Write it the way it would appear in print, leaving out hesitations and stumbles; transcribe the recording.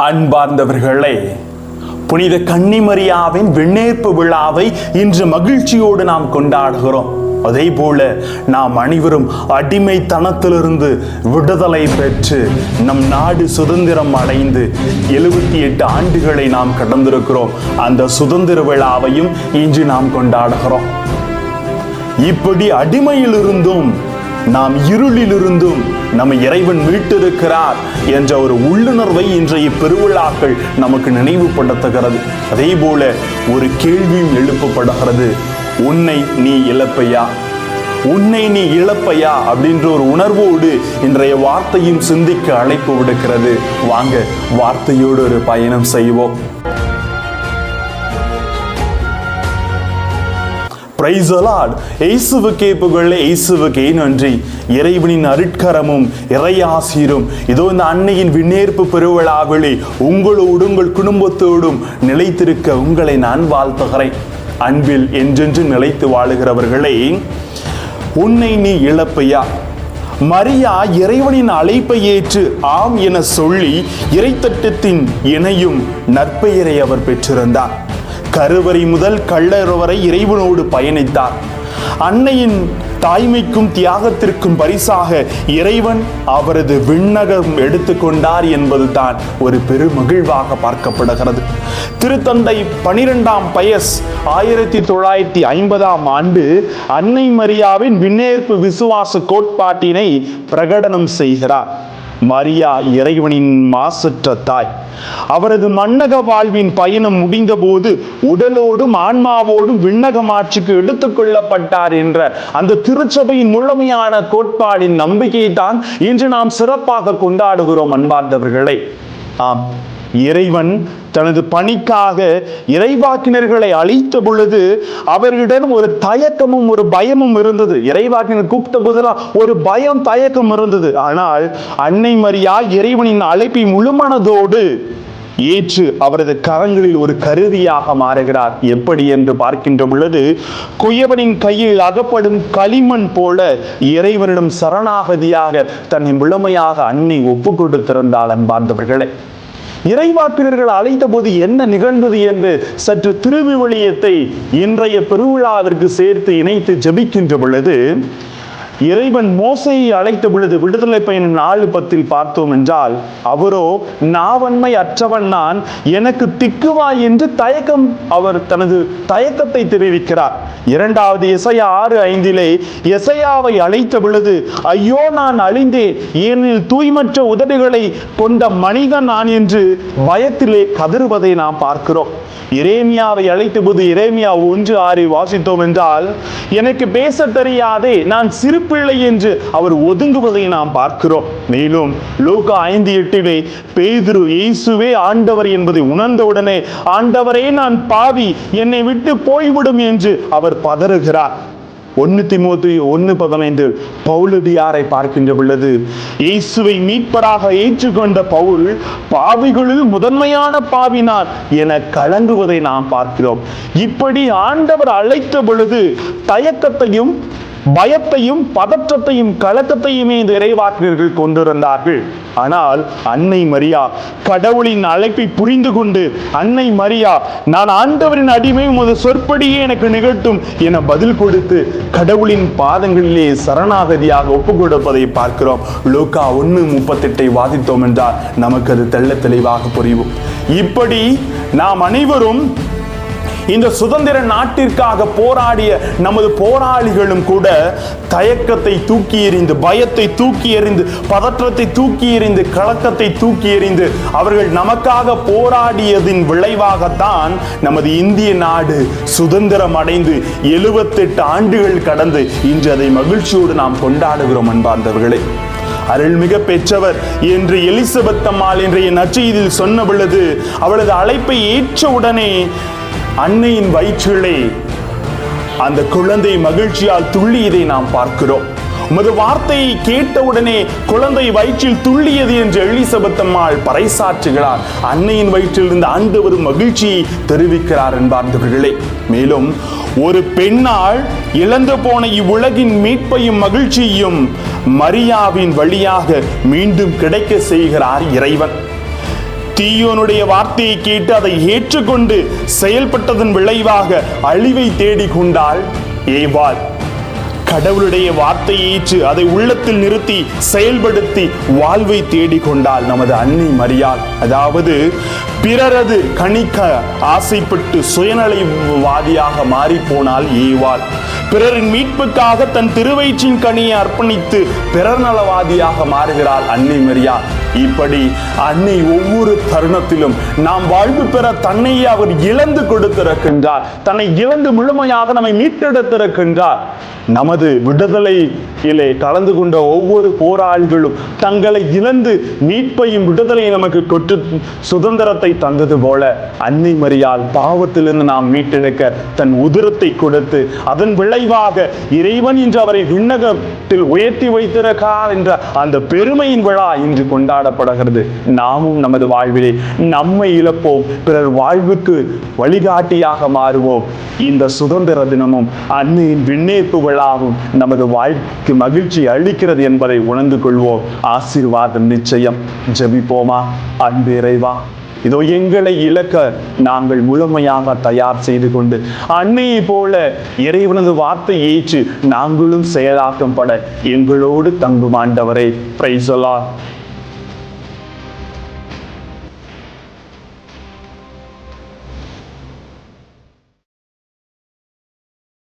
அன்பார்ந்தவர்களே, புனித கன்னிமரியாவின் விண்ணேற்பு விழாவை இன்று மகிழ்ச்சியோடு நாம் கொண்டாடுகிறோம். அதே போல நாம் அனைவரும் அடிமைத்தனத்திலிருந்து விடுதலை பெற்று நம் நாடு சுதந்திரம் அடைந்து 78 ஆண்டுகளை நாம் கடந்திருக்கிறோம். அந்த சுதந்திர விழாவையும் இன்று நாம் கொண்டாடுகிறோம். இப்படி அடிமையிலிருந்தும் நாம் இருளிலிருந்தும் நம்ம இறைவன் மீட்டிருக்கிறார் என்ற ஒரு உள்ளுணர்வை இன்றைய பெருவிழாக்கள் நமக்கு நினைவுபடுத்துகிறது. அதே போல ஒரு கேள்வியும் எழுப்பப்படுகிறது, உன்னை நீ இழப்பையா, உன்னை நீ இழப்பையா அப்படின்ற ஒரு உணர்வோடு இன்றைய வார்த்தையும் சிந்திக்க அழைப்பு விடுக்கிறது. வாங்க வார்த்தையோடு ஒரு பயணம் செய்வோம். Praise the Lord. இயேசுவுக்கே புகழ், இயேசுவுக்கே நன்றி. இறைவனின் அருட்கரமும் இறையாசீரும் இதோ இந்த அன்னையின் விண்ணேற்பு பெருவிழாவிலே உங்களோடு உங்கள் குடும்பத்தோடும் நிலைத்திருக்க உங்களை நான் வாழ்த்துகிறேன். அன்பில் என்றென்று நிலைத்து வாழுகிறவர்களே, உன்னை நீ இழப்பையா? மரியா இறைவனின் அழைப்பை ஏற்று ஆம் என சொல்லி இறைத்தட்டத்தின் இணையும் நற்பெயரை அவர் பெற்றிருந்தார். கருவறை முதல் கல்லறை வரை இறைவனோடு பயணித்தார். அன்னையின் தாய்மைக்கும் தியாகத்திற்கும் பரிசாக இறைவன் அவரது விண்ணகம் எடுத்துக்கொண்டார் என்பதுதான் ஒரு பெருமகிழ்வாக பார்க்கப்படுகிறது. திருத்தந்தை 12ஆம் பயஸ் 1950ஆம் ஆண்டு அன்னை மரியாவின் விண்ணேற்பு விசுவாச கோட்பாட்டினை பிரகடனம் செய்கிறார். மரியா இறைவனின் மாசற்ற தாய். அவரது மன்னக வாழ்வின் பயணம் முடிந்த போது உடலோடும் ஆன்மாவோடும் விண்ணகம் ஆட்சிக்கு எடுத்துக் கொள்ளப்பட்டார் என்ற அந்த திருச்சபையின் முழுமையான கோட்பாடின் நம்பிக்கையை தான் இன்று நாம் சிறப்பாக கொண்டாடுகிறோம். அன்பார்ந்தவர்களே, ஆம், இறைவன் தனது பணிக்காக இறைவாக்கினர்களை அழைத்த பொழுது அவர்களிடம் ஒரு தயக்கமும் ஒரு பயமும் இருந்தது. இறைவாக்கினர் கூப்பிட்ட போதெல்லாம் ஒரு பயம், தயக்கம் இருந்தது. ஆனால் அன்னை மரியா இறைவனின் அழைப்பை முழுமனதோடு ஏற்று அவரது கரங்களில் ஒரு கருவியாக மாறுகிறார். எப்படி என்று பார்க்கின்ற பொழுது, குயவனின் கையில் அகப்படும் களிமண் போல இறைவனிடம் சரணாகதியாக தன்னை முழுமையாக அன்னை ஒப்பு கொடுத்திருந்தாள். அன்பார்ந்தவர்களே, இறைவாக்கினர்கள் அழைத்த போது என்ன நிகழ்ந்தது என்று சற்று திருவிவிலியத்தை இன்றைய பெருவிழாவிற்கு சேர்த்து இணைத்து ஜெபிக்கின்ற பொழுது, இறைவன் மோசையை அழைத்த பொழுது விடுதலை பயணம் 4:10 பார்த்தோம் என்றால், அவரோ நாவன்மை அற்றவன் நான், எனக்கு திக்குவாய் என்று அவர் தனது தயக்கத்தை தெரிவிக்கிறார். 2வது எசையா 6:5 எசையாவை அழைத்த பொழுது, ஐயோ நான் அழிந்தேன், ஏனெனில் தூய்மற்ற உதடுகளை கொண்ட மனிதன் நான் என்று பயத்திலே கதறுவதை நாம் பார்க்கிறோம். எரேமியாவை அழைத்த போது எரேமியா 1:6 வாசித்தோம் என்றால், எனக்கு பேச தெரியாதே, நான் சிறு பிள்ளை என்று அவர் ஒதுங்குவதை நாம் பார்க்கிறோம். மேலும் லூக்கா 5:8 பேதுரு இயேசுவே ஆண்டவர் என்பதை உணர்ந்தவுடனே, ஆண்டவரே நான் பாவி, என்னை விட்டு போய்விடும் என்று அவர் பதறுகிறார். 1 தீமோத்தேயு 1:15 பவுலடியாரை பார்க்கின்ற பொழுது, இயேசுவை மீட்பராக ஏற்றுக்கொண்ட பவுல் பாவிகளில் முதன்மையான பாவினார் என கலங்குவதை நாம் பார்க்கிறோம். இப்படி ஆண்டவர் அழைத்த பொழுது தயக்கத்தையும் பயத்தையும் பதற்றத்தையும் கலக்கத்தையுமே இந்த இறைவாக்கினர்கள் கொண்டிருந்தார்கள். ஆனால் அன்னை மரியா கடவுளின் அழைப்பை புரிந்து கொண்டு, அன்னை மரியா நான் ஆண்டவரின் அடிமை, உமது சொற்படியே எனக்கு நிகழ்த்தும் என பதில் கொடுத்து கடவுளின் பாதங்களிலே சரணாகதியாக ஒப்பு கொடுப்பதை பார்க்கிறோம். லூக்கா 1:38 வாதித்தோம் என்றால் நமக்கு அது தெள்ள தெளிவாக புரியும். இப்படி நாம் அனைவரும் இந்த சுதந்திர நாட்டிற்காக போராடிய நமது போராளிகளும் கூட தயக்கத்தை தூக்கி எறிந்து, பயத்தை தூக்கி எறிந்து, பதற்றத்தை தூக்கி எறிந்து, கலக்கத்தை தூக்கி எறிந்து அவர்கள் நமக்காக போராடியதின் விளைவாகத்தான் நமது இந்திய நாடு சுதந்திரம் அடைந்து 78 ஆண்டுகள் கடந்து இன்று அதை மகிழ்ச்சியோடு நாம் கொண்டாடுகிறோம். அன்பார்ந்தவர்களே, அருள்மிக பெற்றவர் என்று எலிசபெத் அம்மாள் இன்றைய நற்செய்தியில் சொன்ன பொழுது, அவளது அழைப்பை ஏற்ற உடனே அன்னையின் வயிற்றிலே அந்த குழந்தை மகிழ்ச்சியால் துள்ளியதை நாம் பார்க்கிறோம். உமது வார்த்தையை கேட்டவுடனே குழந்தை வயிற்றில் துள்ளியது என்று எலிசபெத் அம்மாள் பறைசாற்றுகிறார். அன்னையின் வயிற்றில் இருந்து ஆண்டவர் மகிழ்ச்சியை தெரிவிக்கிறார். என்பார்ந்தவர்களே, மேலும் ஒரு பெண்ணால் இழந்து போன இவ்வுலகின் மீட்பையும் மகிழ்ச்சியையும் மரியாவின் வழியாக மீண்டும் கிடைக்க செய்கிறார் இறைவன். தீயோனுடைய வார்த்தையை கேட்டு அதை ஏற்றுக்கொண்டு செயல்பட்டதன் விளைவாக அழிவை தேடிக்கொண்டாள் ஏவாள். கடவுளுடைய வார்த்தையை ஏற்று அதை உள்ளத்தில் நிறுத்தி செயல்படுத்தி வாழ்வை தேடிக்கொண்டால் நமது அன்னை மரியாள். அதாவது பிறரது கணிக்க ஆசைப்பட்டு சுயநலவாதியாக மாறி போனால் ஏவாள். பிறரின் மீட்புக்காக தன் திருவயிற்றின் கனியை அர்ப்பணித்து பிறர் நலவாதியாக மாறுகிறாள் அன்னை மரியாள். இப்படி அன்னை ஒவ்வொரு தருணத்திலும் நாம் வாழ்வு பெற தன்னையே அவர் இழந்து கொடுத்திருக்கின்றார். தன்னை இழந்து முழுமையாக நம்மை மீட்டெடுத்திருக்கின்றார். நமது விடுதலையிலே கலந்து கொண்ட ஒவ்வொரு போராளிகளும் தங்களை இழந்து மீட்பையும் விடுதலையை நமக்கு கொற்று சுதந்திரத்தை தந்தது போல அன்னை மரியாள் பாவத்திலிருந்து நாம் மீட்டெடுக்க தன் உதிரத்தை கொடுத்து அதன் விளைவாக இறைவன் இன்று அவரை விண்ணகத்தில் உயர்த்தி வைத்திருக்கார் என்ற அந்த பெருமையின் விழா இன்று கொண்டாடப்படுகிறது. நாமும் நமது வாழ்விலே நம்மை இழப்போம், பிறர் வாழ்வுக்கு வழிகாட்டியாக மாறுவோம். இந்த சுதந்திர தினமும் அன்னையின் விண்ணேற்பு விழாவும் நமது வாழ்க்கைக்கு மகிழ்ச்சி அளிக்கிறது என்பதை உணர்ந்து கொள்வோம். ஆசீர்வாதம் நிச்சயம். ஜெபிப்போமா. அன்பு இறைவா, இதோ எங்களை இழக்க நாங்கள் முழுமையாக தயார் செய்து கொண்டு அன்னையை போல இறைவனது வார்த்தை ஏற்று நாங்களும் செயலாக்கப்பட எங்களோடு தங்கும் ஆண்டவரே. Praise the Lord.